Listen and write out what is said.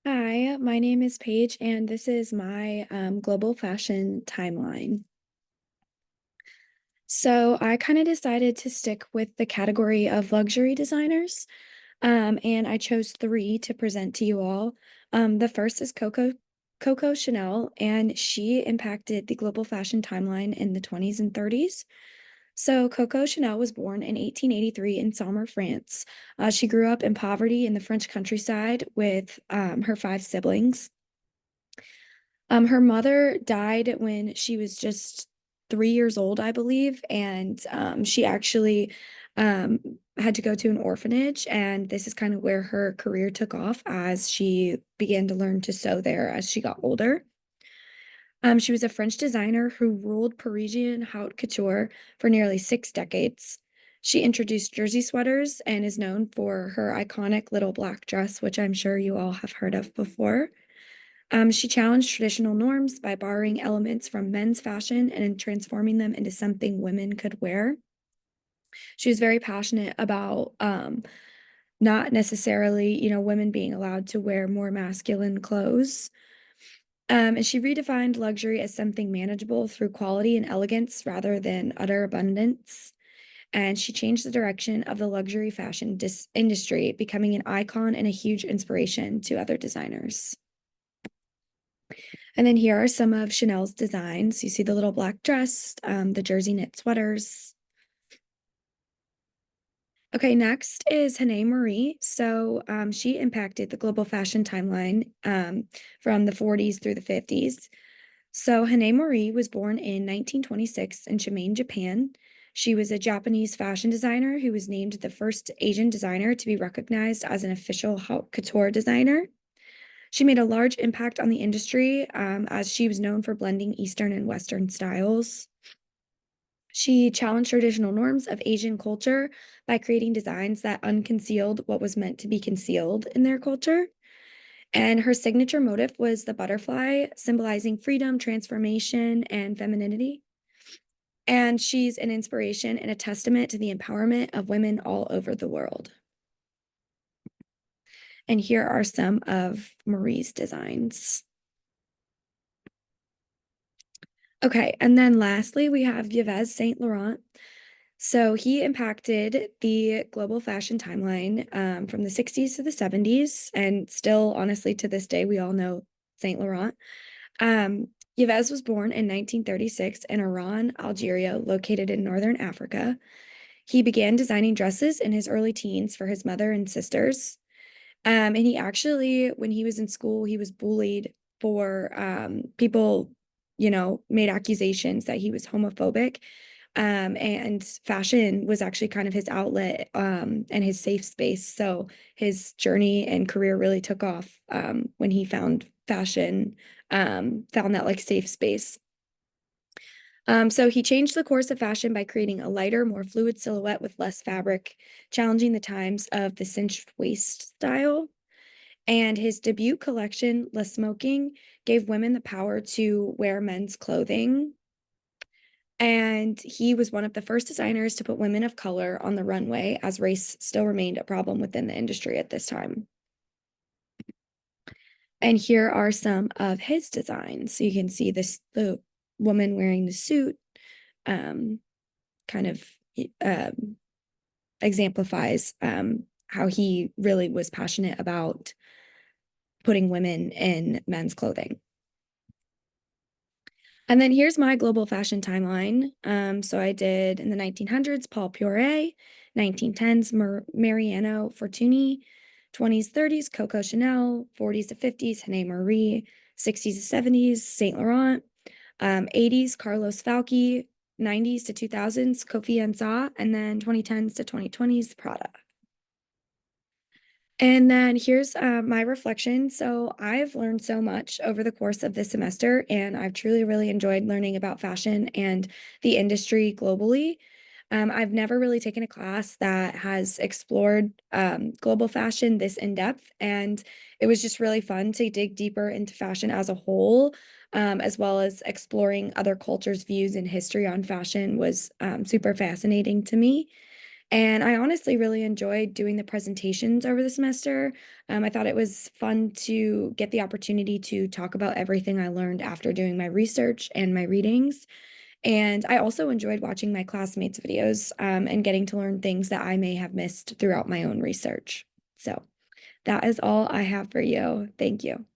Hi, my name is Paige, and this is my global fashion timeline. So I kind of decided to stick with the category of luxury designers, and I chose three to present to you all. The first is Coco Chanel, and she impacted the global fashion timeline in the 20s and 30s. So Coco Chanel was born in 1883 in Saumur, France. She grew up in poverty in the French countryside with her five siblings. Her mother died when she was just 3 years old, I believe, and she actually um, had to go to an orphanage, and this is kind of where her career took off as she began to learn to sew there as she got older. She was a French designer who ruled Parisian haute couture for nearly 6 decades. She introduced jersey sweaters and is known for her iconic little black dress, which I'm sure you all have heard of before. She challenged traditional norms by borrowing elements from men's fashion and transforming them into something women could wear. She was very passionate about not necessarily, women being allowed to wear more masculine clothes. And she redefined luxury as something manageable through quality and elegance rather than utter abundance. And she changed the direction of the luxury fashion industry, becoming an icon and a huge inspiration to other designers. And then here are some of Chanel's designs. You see the little black dress, the jersey knit sweaters. Okay, next is Hene Marie. So she impacted the global fashion timeline from the 40s through the 50s. So Hene Marie was born in 1926 in Shimane, Japan. She was a Japanese fashion designer who was named the first Asian designer to be recognized as an official haute couture designer. She made a large impact on the industry as she was known for blending Eastern and Western styles. She challenged traditional norms of Asian culture by creating designs that unconcealed what was meant to be concealed in their culture. And her signature motif was the butterfly, symbolizing freedom, transformation, and femininity. And she's an inspiration and a testament to the empowerment of women all over the world. And here are some of Marie's designs. Okay, and then lastly, we have Yves Saint Laurent. So he impacted the global fashion timeline from the 60s to the 70s, and still, honestly, to this day, we all know Saint Laurent. Yves was born in 1936 in Oran, Algeria, located in northern Africa. He began designing dresses in his early teens for his mother and sisters. And he actually, when he was in school, he was bullied for people, made accusations that he was homophobic. And fashion was actually kind of his outlet and his safe space. So his journey and career really took off when he found fashion, found that like safe space. So he changed the course of fashion by creating a lighter, more fluid silhouette with less fabric, challenging the times of the cinched waist style. And his debut collection, Less Smoking, gave women the power to wear men's clothing. And he was one of the first designers to put women of color on the runway, as race still remained a problem within the industry at this time. And here are some of his designs. So you can see the woman wearing the suit um, kind of um, exemplifies how he really was passionate about putting women in men's clothing. And then here's my global fashion timeline. So I did in the 1900s, Paul Poiret, 1910s, Mariano Fortuny, 20s, 30s, Coco Chanel, 40s to 50s, Hene Marie, 60s to 70s, Saint Laurent, 80s, Carlos Falchi, 90s to 2000s, Kofi Ansah, and then 2010s to 2020s, Prada. And then here's my reflection. So I've learned so much over the course of this semester, and I've truly really enjoyed learning about fashion and the industry globally. I've never really taken a class that has explored global fashion this in depth, and it was just really fun to dig deeper into fashion as a whole, as well as exploring other cultures' views and history on fashion was super fascinating to me. And I honestly really enjoyed doing the presentations over the semester. I thought it was fun to get the opportunity to talk about everything I learned after doing my research and my readings. And I also enjoyed watching my classmates' videos, and getting to learn things that I may have missed throughout my own research. So that is all I have for you. Thank you.